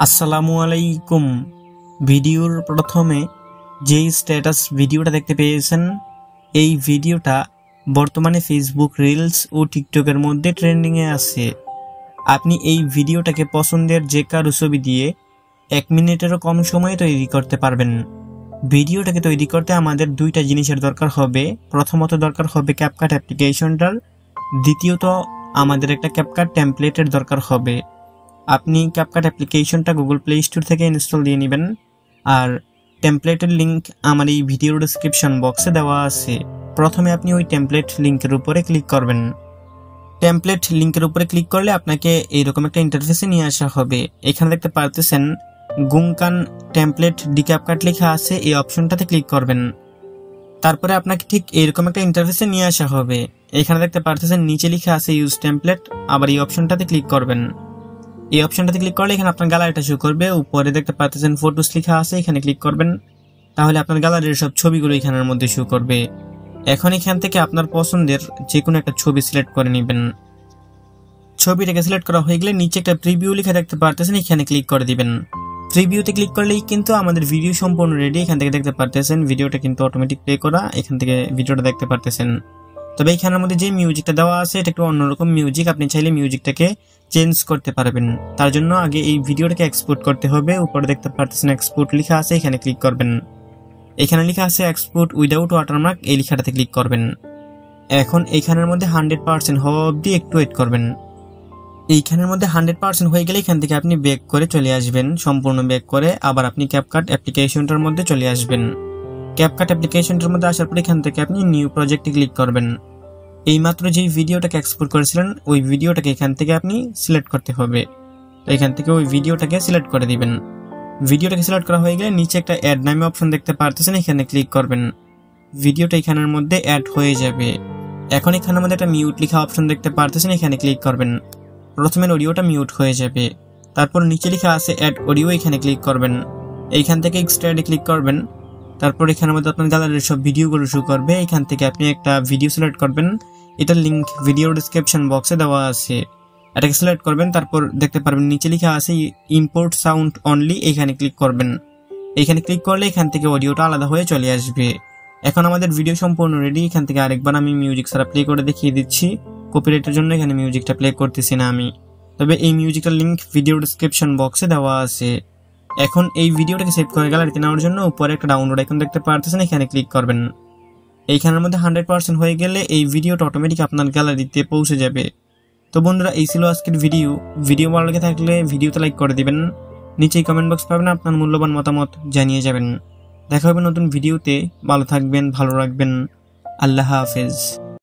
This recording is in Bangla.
আসসালামু আলাইকুম। ভিডিওর প্রথমে যেই স্ট্যাটাস ভিডিওটা দেখতে পেয়েছেন, এই ভিডিওটা বর্তমানে ফেসবুক রিলস ও টিকটকের মধ্যে ট্রেন্ডিংয়ে আছে। আপনি এই ভিডিওটাকে পছন্দের যে কারো ছবি দিয়ে 1 মিনিটেরও কম সময়ে তৈরি করতে পারবেন। ভিডিওটাকে তৈরি করতে আমাদের দুইটা জিনিসের দরকার হবে। প্রথমত দরকার হবে ক্যাপকাট অ্যাপ্লিকেশনটার, দ্বিতীয়ত আমাদের একটা ক্যাপকাট টেমপ্লেটের দরকার হবে। আপনি ক্যাপকাট অ্যাপ্লিকেশনটা গুগল প্লে স্টোর থেকে ইনস্টল দিয়ে নেবেন, আর টেমপ্লেটের লিঙ্ক আমার এই ভিডিওর ডেসক্রিপশন বক্সে দেওয়া আছে। প্রথমে আপনি ওই টেমপ্লেট লিঙ্কের উপরে ক্লিক করবেন। টেমপ্লেট লিঙ্কের উপরে ক্লিক করলে আপনাকে এইরকম একটা ইন্টারফেসে নিয়ে আসা হবে। এখানে দেখতে পারতেছেন গুংকান টেমপ্লেট ডি ক্যাপকাট লেখা আছে, এই অপশনটাতে ক্লিক করবেন। তারপরে আপনাকে ঠিক এরকম একটা ইন্টারফেসে নিয়ে আসা হবে। এখানে দেখতে পারতেছেন নিচে লেখা আছে ইউজ টেমপ্লেট, আবার এই অপশনটাতে ক্লিক করবেন। এই অপশনটাতে ক্লিক করলে এখানে আপনার গ্যালারিটা শো করবে। উপরে দেখতে পাচ্ছেন ফটোস লেখা আছে, এখানে ক্লিক করবেন। তাহলে আপনার গ্যালারির সব ছবিগুলো এখানের মধ্যে শো করবে। এখন এখান থেকে আপনার পছন্দের যে কোনো একটা ছবি সিলেক্ট করে নেবেন। ছবিটাকে সিলেক্ট করা হয়ে গেলে নিচে একটা প্রিভিউ লেখা দেখতে পারতেছেন, এখানে ক্লিক করে দিবেন। প্রিভিউতে ক্লিক করলেই কিন্তু আমাদের ভিডিও সম্পূর্ণ রেডি। এখান থেকে দেখতে পারতেছেন ভিডিওটা কিন্তু অটোমেটিক প্লে করা, এখান থেকে ভিডিওটা দেখতে পারতেছেন। তবে এখানের মধ্যে যে মিউজিকটা দেওয়া আছে এটা একটু অন্যরকম মিউজিক, আপনি চাইলে মিউজিকটাকে চেঞ্জ করতে পারবেন। তার জন্য আগে এই ভিডিওটাকে এক্সপোর্ট করতে হবে। উপরে দেখতে পারতেছেন এক্সপোর্ট লেখা আছে, এখানে ক্লিক করবেন। এখানে লেখা আছে এক্সপোর্ট উইদাউট ওয়াটারমার্ক, এই লেখাটাতে ক্লিক করবেন। এখন এইখানের মধ্যে 100% হওয়া অবধি একটু ওয়েট করবেন। এইখানের মধ্যে 100% হয়ে গেলে এখান থেকে আপনি ব্যাক করে চলে আসবেন। সম্পূর্ণ ব্যাক করে আবার আপনি ক্যাপকাট অ্যাপ্লিকেশনটার মধ্যে চলে আসবেন। ক্যাপকাট অ্যাপ্লিকেশনটার মধ্যে আসার পর এখান থেকে আপনি নিউ প্রজেক্টে ক্লিক করবেন। এইমাত্র যেই ভিডিওটাকে এক্সপোর্ট করেছিলেন ওই ভিডিওটাকে এখান থেকে আপনি সিলেক্ট করতে হবে। তো এখান থেকে ওই ভিডিওটাকে সিলেক্ট করে দিবেন। ভিডিওটাকে সিলেক্ট করা হয়ে গেলে নিচে একটা অ্যাড নামে অপশন দেখতে পারতেছেন, এখানে ক্লিক করবেন। ভিডিওটা এখানের মধ্যে অ্যাড হয়ে যাবে। এখন এখানের মধ্যে একটা মিউট লেখা অপশন দেখতে পারতেছেন, এখানে ক্লিক করবেন। প্রথমে অডিওটা মিউট হয়ে যাবে। তারপর নিচে লেখা আছে অ্যাড অডিও, এখানে ক্লিক করবেন। এইখান থেকে এক্সট্রাডে ক্লিক করবেন। তারপর এখানের মধ্যে আপনার গ্যালারির সব ভিডিওগুলো শো করবে। এখান থেকে আপনি একটা ভিডিও সিলেক্ট করবেন, এটার লিঙ্ক ভিডিওর ডেসক্রিপশন বক্সে দেওয়া আছে। এটাকে সিলেক্ট করবেন। তারপর দেখতে পারবেন নিচে লেখা আছে ইম্পোর্ট সাউন্ড অনলি, এখানে ক্লিক করবেন। এখানে ক্লিক করলে এখান থেকে অডিওটা আলাদা হয়ে চলে আসবে। এখন আমাদের ভিডিও সম্পূর্ণ রেডি। এখান থেকে আরেকবার আমি মিউজিক ছাড়া প্লে করে দেখিয়ে দিচ্ছি। কপিরাইটের জন্য এখানে মিউজিকটা প্লে করতেছি না আমি, তবে এই মিউজিকের লিঙ্ক ভিডিও ডেসক্রিপশন বক্সে দেওয়া আছে। এখন এই ভিডিওটাকে সেভ করে গ্যালারিতে নেওয়ার জন্য উপরে একটা ডাউনলোড আইকন দেখতে পারতেছেন, এখানে ক্লিক করবেন। এইখানের মধ্যে 100% হয়ে গেলে এই ভিডিওটা অটোমেটিক আপনার গ্যালারিতে পৌঁছে যাবে। তো বন্ধুরা, এই ছিল আজকের ভিডিও ভালো লেগে থাকলে ভিডিওতে লাইক করে দিবেন। নিচেই কমেন্ট বক্স পাবেন, আপনার মূল্যবান মতামত জানিয়ে যাবেন। দেখা হবে নতুন ভিডিওতে। ভালো থাকবেন, ভালো রাখবেন। আল্লাহ হাফেজ।